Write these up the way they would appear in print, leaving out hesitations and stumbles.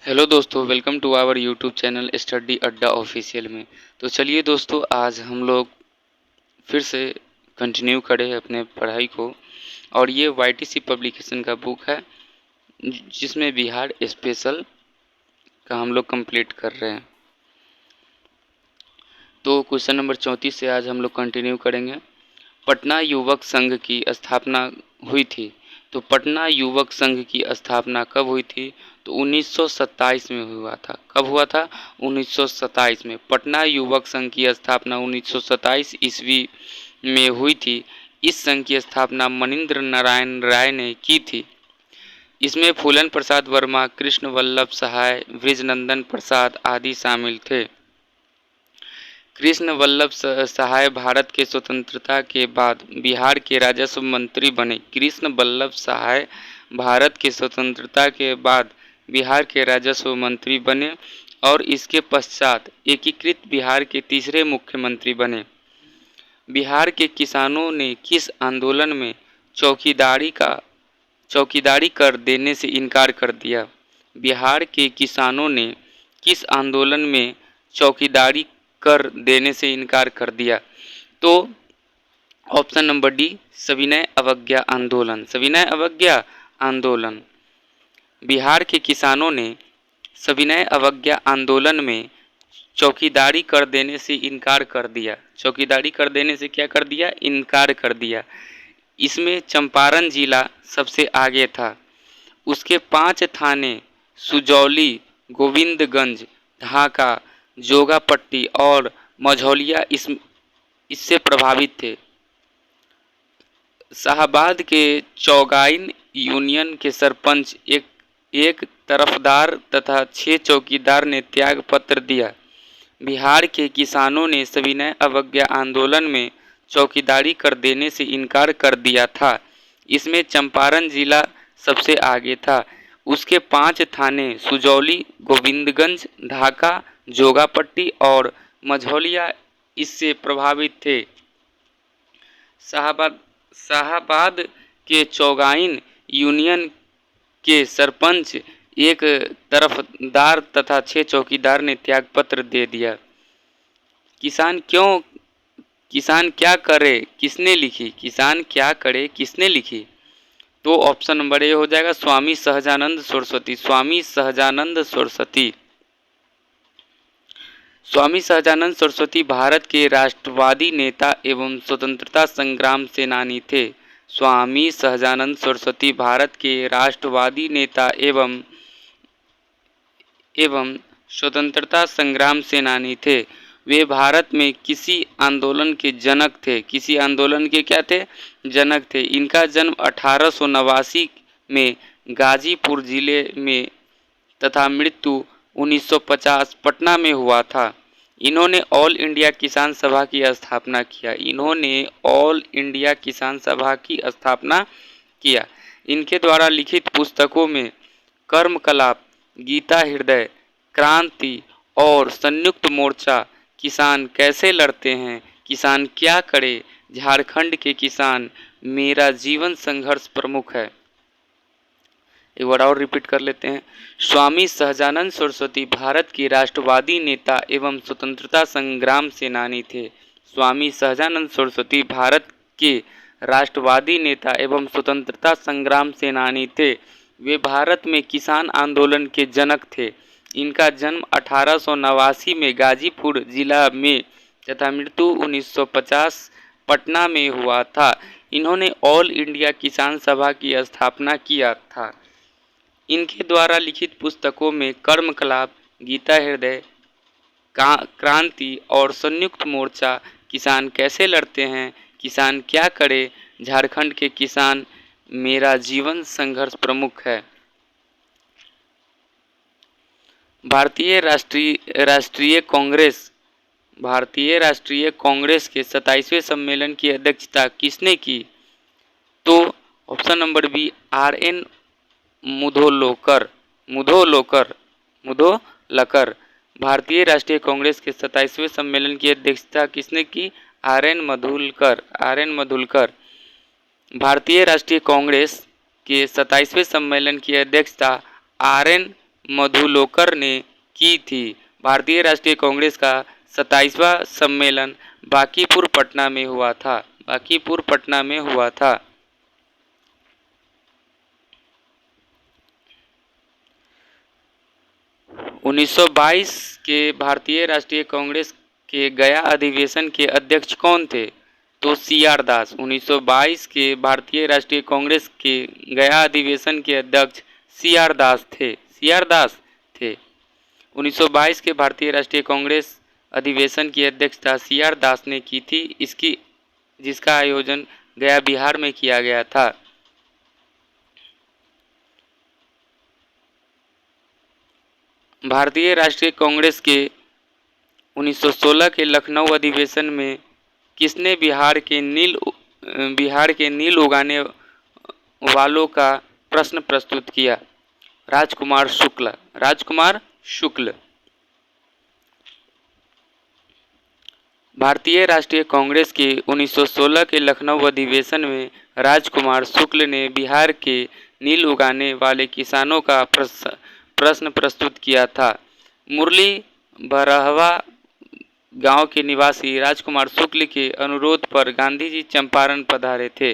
Hello दोस्तों, welcome to our YouTube channel study Adda official में। तो चलिए दोस्तों, आज हम लोग फिर से कंटिन्यू करें अपने पढ़ाई को। और ये वाईटीसी पब्लिकेशन का बुक है जिसमें बिहार स्पेशल का हम लोग कंप्लीट कर रहे हैं। तो क्वेश्चन नंबर 34 से आज हम लोग कंटिन्यू करेंगे। पटना युवक संघ की स्थापना हुई थी। तो पटना युवक संघ की स्थापना कब हुई थी? तो 1927 में हुआ था। कब हुआ था? 1927 में। पटना युवक संघ की स्थापना 1927 ईस्वी में हुई थी। इस संघ की स्थापना मनिंद्र नारायण राय ने की थी। इसमें फूलन प्रसाद वर्मा, कृष्ण वल्लभ सहाय, बृजनंदन प्रसाद आदि शामिल थे। कृष्ण वल्लभ सहाय भारत के स्वतंत्रता के बाद बिहार के राजस्व मंत्री बने। कृष्ण वल्लभ सहाय भारत के स्वतंत्रता के बाद बिहार के राजस्व मंत्री बने और इसके पश्चात एकीकृत बिहार के तीसरे मुख्यमंत्री बने। बिहार के किसानों ने किस आंदोलन में चौकीदारी कर देने से इनकार कर दिया? बिहार के किसानों ने किस आंदोलन में चौकीदारी कर देने से इनकार कर दिया? तो ऑप्शन नंबर डी, सविनय अवज्ञा आंदोलन। सविनय अवज्ञा आंदोलन। बिहार के किसानों ने सविनय अवज्ञा आंदोलन में चौकीदारी कर देने से इनकार कर दिया। चौकीदारी कर देने से क्या कर दिया? इनकार कर दिया। इसमें चंपारण जिला सबसे आगे था। उसके 5 थाने सुजौली, गोविंदगंज, ढाका, जोगापट्टी और मझौलिया इससे प्रभावित थे। शाहाबाद के चौगाइन यूनियन के सरपंच एक तरफदार तथा 6 चौकीदार ने त्याग पत्र दिया। बिहार के किसानों ने सविनय अवज्ञा आंदोलन में चौकीदारी कर देने से इनकार कर दिया था। इसमें चंपारण जिला सबसे आगे था। उसके 5 थाने सुजौली, गोविंदगंज, ढाका, जोगापट्टी और मझौलिया इससे प्रभावित थे। शाहाबाद के चौगाइन यूनियन के सरपंच एक तरफदार तथा 6 चौकीदार ने त्यागपत्र दे दिया। किसान क्या करे किसने लिखी? किसान क्या करे किसने लिखी? तो ऑप्शन नंबर ए हो जाएगा स्वामी सहजानंद सरस्वती। स्वामी सहजानंद सरस्वती। स्वामी सहजानंद सरस्वती भारत के राष्ट्रवादी नेता एवं स्वतंत्रता संग्राम सेनानी थे। स्वामी सहजानंद सरस्वती भारत के राष्ट्रवादी नेता एवं स्वतंत्रता संग्राम सेनानी थे। वे भारत में किसी आंदोलन के जनक थे। किसी आंदोलन के क्या थे? जनक थे। इनका जन्म 1889 में गाजीपुर जिले में तथा मृत्यु 1950 पटना में हुआ था। इन्होंने ऑल इंडिया किसान सभा की स्थापना किया। इन्होंने ऑल इंडिया किसान सभा की स्थापना किया। इनके द्वारा लिखित पुस्तकों में कर्मकलाप, गीता हृदय, क्रांति और संयुक्त मोर्चा, किसान कैसे लड़ते हैं, किसान क्या करे, झारखंड के किसान, मेरा जीवन संघर्ष प्रमुख है। एक बार और रिपीट कर लेते हैं। स्वामी सहजानंद सरस्वती भारत के राष्ट्रवादी नेता एवं स्वतंत्रता संग्राम सेनानी थे। स्वामी सहजानंद सरस्वती भारत के राष्ट्रवादी नेता एवं स्वतंत्रता संग्राम सेनानी थे। वे भारत में किसान आंदोलन के जनक थे। इनका जन्म 1889 में गाजीपुर जिला में तथा मृत्यु 1950 पटना में हुआ था। इन्होंने ऑल इंडिया किसान सभा की स्थापना किया था। इनके द्वारा लिखित पुस्तकों में कर्मकलाप, गीता हृदय, क्रांति और संयुक्त मोर्चा, किसान कैसे लड़ते हैं, किसान क्या करे, झारखंड के किसान, मेरा जीवन संघर्ष प्रमुख है। भारतीय राष्ट्रीय कांग्रेस के 27वें सम्मेलन की अध्यक्षता किसने की? तो option number B, RN Mudholkar. Bharatiya Rashtriya Congress के 27वें सम्मेलन की अध्यक्षता किसने की? RN मधुलकर। भारतीय राष्ट्रीय कांग्रेस के 27वें सम्मेलन की अध्यक्षता RN मधुलोकर ने की थी। भारतीय राष्ट्रीय कांग्रेस का 27वां सम्मेलन बांकीपुर पटना में हुआ था। बांकीपुर पटना में हुआ था। उन्नीस के भारतीय राष्ट्रीय कांग्रेस के गया अधिवेशन के अध्यक्ष कौन थे? तो सी.आर. दास। 1922 के भारतीय राष्ट्रीय कांग्रेस के गया अधिवेशन के अध्यक्ष सी.आर. दास थे। सी.आर. दास थे। 1922 के भारतीय राष्ट्रीय कांग्रेस अधिवेशन की अध्यक्षता सी.आर. दास ने की थी। जिसका आयोजन गया बिहार में किया गया था। भारतीय राष्ट्रीय कांग्रेस के 1916 के लखनऊ अधिवेशन में किसने बिहार के नील उगाने वालों का प्रश्न प्रस्तुत किया? राजकुमार शुक्ल। राजकुमार शुक्ल। भारतीय राष्ट्रीय कांग्रेस के 1916 के लखनऊ अधिवेशन में राजकुमार शुक्ल ने बिहार के नील उगाने वाले किसानों का प्रश्न प्रस्तुत किया था। मुरली बरहवा गांव के निवासी राजकुमार शुक्ल के अनुरोध पर गांधी जी चंपारण पधारे थे।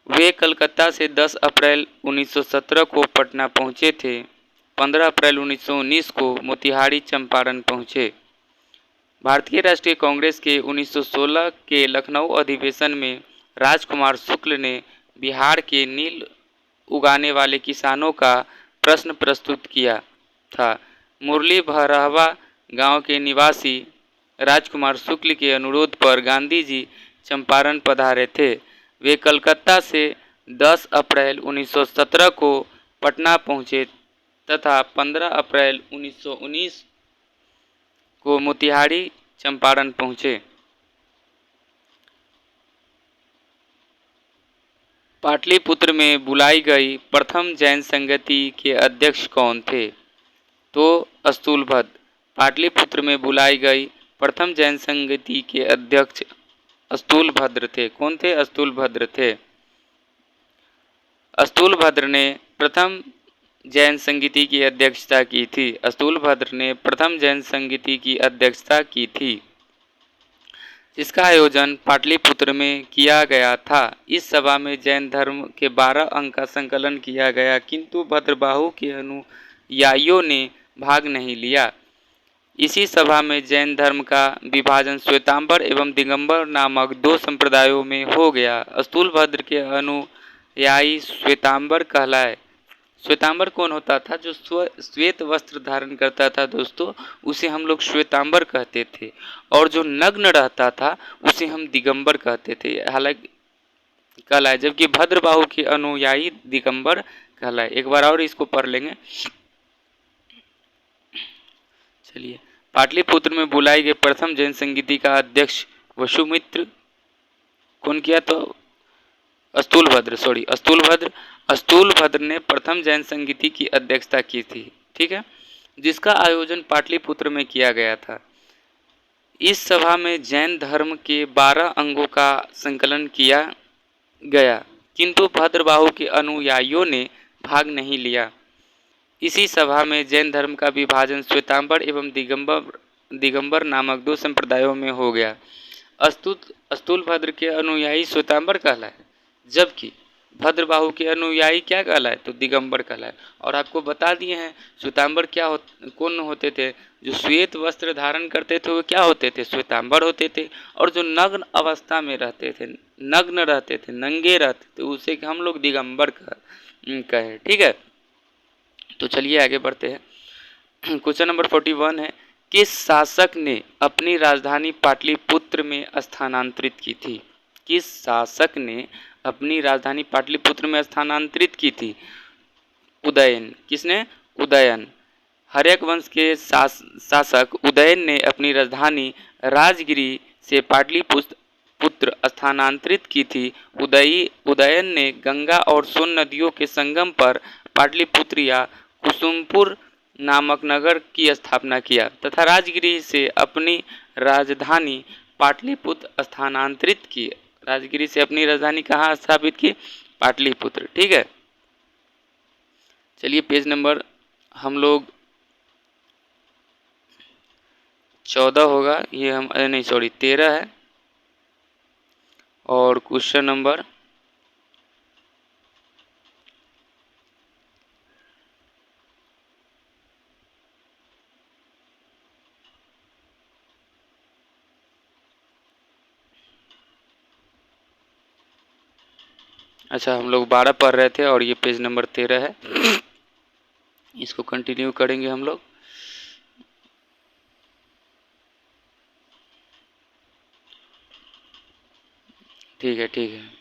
वे कलकत्ता से 10 अप्रैल 1917 को पटना पहुंचे थे। 15 अप्रैल 1919 को मोतिहारी चंपारण पहुंचे। भारतीय राष्ट्रीय कांग्रेस के 1916 के लखनऊ अधिवेशन में राजकुमार शुक्ल ने बिहार के नील उगाने वाले किसानों का प्रश्न प्रस्तुत किया था। मुरली बरहवा गांव के निवासी राजकुमार शुक्ल के अनुरोध पर गांधी जी चंपारण पधारे थे। वे कलकत्ता से 10 अप्रैल 1917 को पटना पहुंचे तथा 15 अप्रैल 1919 को मोतिहारी चंपारण पहुंचे। पाटलिपुत्र में बुलाई गई प्रथम जैन संगति के अध्यक्ष कौन थे? तो अस्तुलभद्र। पाटलिपुत्र में बुलाई गई प्रथम जैन संगति के अध्यक्ष अस्तुलभद्र थे। कौन थे? अस्तुलभद्र थे। अस्तुलभद्र ने प्रथम जैन संगति की अध्यक्षता की थी। अस्तुलभद्र ने प्रथम जैन संगति की अध्यक्षता की थी, जिसका आयोजन पाटलिपुत्र में किया गया था। इस सभा में जैन धर्म के 12 अंग का संकलन किया गया, किंतु भद्रबाहु के अनुयायियों ने भाग नहीं लिया। इसी सभा में जैन धर्म का विभाजन श्वेतांबर एवं दिगंबर नामक 2 संप्रदायों में हो गया। अस्तुलभद्र के अनुयायी श्वेतांबर कहलाए। श्वेतांबर कौन होता था? जो श्वेत वस्त्र धारण करता था दोस्तों, उसे हम लोग श्वेतांबर कहते थे, और जो नग्न रहता था उसे हम दिगंबर कहते थे। हालांकि कहलाए, जबकि भद्रबाहु के अनुयायी दिगंबर कहलाए। एक बार और इसको पढ़ लेंगे। चलिए, पाटलिपुत्र में बुलाई गई प्रथम जैन संगति का अध्यक्ष वसुमित्र कौन किया? तो अस्तुलभद्र ने प्रथम जैन संगति की अध्यक्षता की थी। ठीक है, जिसका आयोजन पाटलिपुत्र में किया गया था। इस सभा में जैन धर्म के 12 अंगों का संकलन किया गया, किंतु भद्रबाहु के अनुयायियों ने भाग नहीं लिया। इसी सभा में जैन धर्म का विभाजन श्वेतांबर एवं दिगंबर नामक 2 संप्रदायों में हो गया। अस्तुलभद्र के अनुयायी श्वेतांबर कहलाए, जबकि भद्रबाहु के अनुयायी क्या कहलाए? तो दिगंबर कहलाए। और आपको बता दिए हैं श्वेतांबर कौन होते थे? जो श्वेत वस्त्र धारण करते थे वो क्या होते थे? श्वेतांबर होते थे। और जो नग्न अवस्था में रहते थे, नग्न रहते थे, नंगे रहते थे, उसे हम लोग दिगंबर कहे। ठीक है, तो चलिए आगे बढ़ते हैं। क्वेश्चन नंबर 41 है, किस शासक ने अपनी राजधानी पाटलिपुत्र में स्थानांतरित की थी? किस शासक ने अपनी राजधानी पाटलिपुत्र में स्थानांतरित की थी? उदयन। किसने? उदयन। हर्यक वंश के शासक उदयन ने अपनी राजधानी राजगिरी से पाटलिपुत्र स्थानांतरित की थी। उदयन ने गंगा और सोन नदियों के संगम पर पाटलिपुत्र या कुसुमपुर नामक नगर की स्थापना किया तथा राजगिरी से अपनी राजधानी पाटलिपुत्र स्थानांतरित की। राजगिरी से अपनी राजधानी कहाँ स्थापित की? पाटलिपुत्र। ठीक है, चलिए पेज नंबर हम लोग 14 होगा, ये हम नहीं सॉरी 13 है। और क्वेश्चन नंबर अच्छा हम लोग 12 पढ़ रहे थे और ये पेज नंबर 13 है, इसको कंटिन्यू करेंगे हम लोग। ठीक है ठीक है।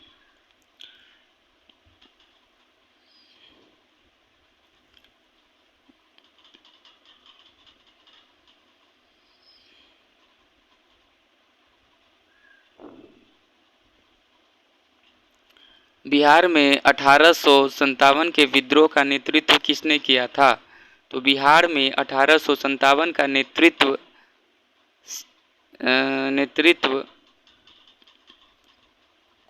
बिहार में 1857 के विद्रोह का नेतृत्व किसने किया था? तो बिहार में 1857 का नेतृत्व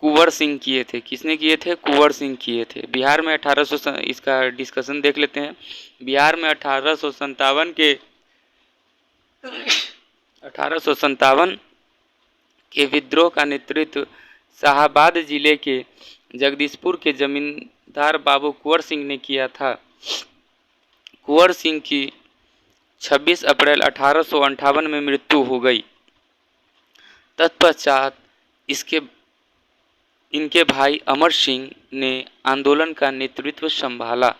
कुंवर सिंह किए थे। किसने किए थे? कुंवर सिंह किए थे। बिहार में 1800 इसका डिस्कशन देख लेते हैं। बिहार में 1857 के विद्रोह का नेतृत्व शाहाबाद जिले के जगदीशपुर के जमींदार बाबू कुंवर सिंह ने किया था। कुंवर सिंह की 26 अप्रैल 1858 में मृत्यु हो गई। तत्पश्चात इनके भाई अमर सिंह ने आंदोलन का नेतृत्व संभाला।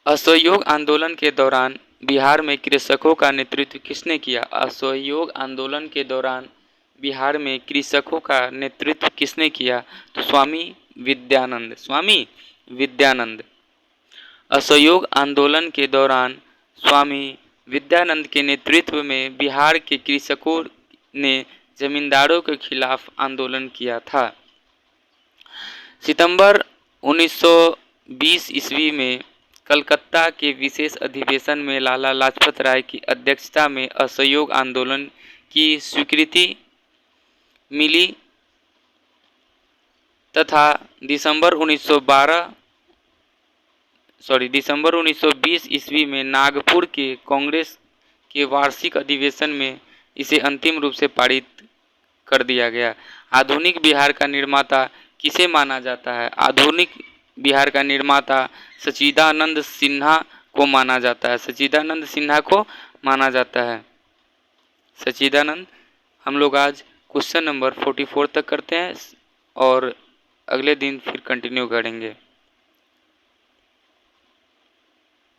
असहयोग आंदोलन के दौरान बिहार में कृषकों का नेतृत्व किसने किया? असहयोग आंदोलन के दौरान बिहार में कृषकों का नेतृत्व किसने किया? तो स्वामी विद्यानंद। असहयोग आंदोलन के दौरान स्वामी विद्यानंद के नेतृत्व में बिहार के कृषकों ने जमींदारों के खिलाफ आंदोलन किया था। सितंबर 1920 ईस्वी में कलकत्ता के विशेष अधिवेशन में लाला लाजपत राय की अध्यक्षता में असहयोग आंदोलन की स्वीकृति मिली तथा दिसंबर 1920 ईस्वी में नागपुर के कांग्रेस के वार्षिक अधिवेशन में इसे अंतिम रूप से पारित कर दिया गया। आधुनिक बिहार का निर्माता किसे माना जाता है? आधुनिक बिहार का निर्माता सच्चिदानंद सिन्हा को माना जाता है। सच्चिदानंद सिन्हा को माना जाता है। सच्चिदानंद। हम लोग आज क्वेश्चन नंबर 44 तक करते हैं और अगले दिन फिर कंटिन्यू करेंगे।